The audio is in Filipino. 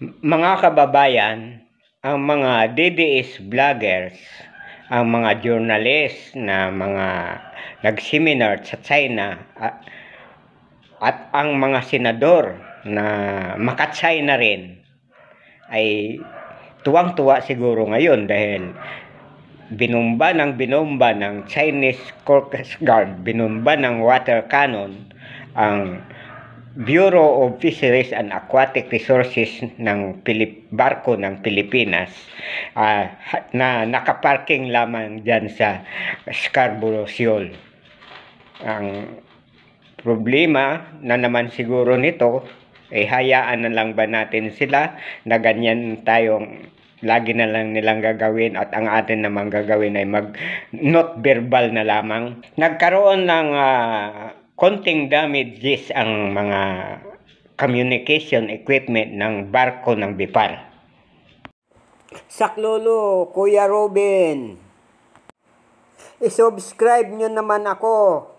Mga kababayan, ang mga DDS vloggers, ang mga journalist na mga nag-seminar sa China at ang mga senador na maka-China rin ay tuwang-tuwa siguro ngayon dahil binomba ng Chinese Coast Guard, binomba ng water cannon ang Bureau of Fisheries and Aquatic Resources ng barko ng Pilipinas na nakaparking lamang dyan sa Scarborough Shoal. Ang problema na naman siguro nito ay hayaan na lang ba natin sila na ganyan tayong lagi na lang nilang gagawin at ang atin namang gagawin ay not verbal na lamang. Nagkaroon ng konting damages ang mga communication equipment ng barko ng Bipar. Saklolo, Kuya Robin, i-subscribe nyo naman ako.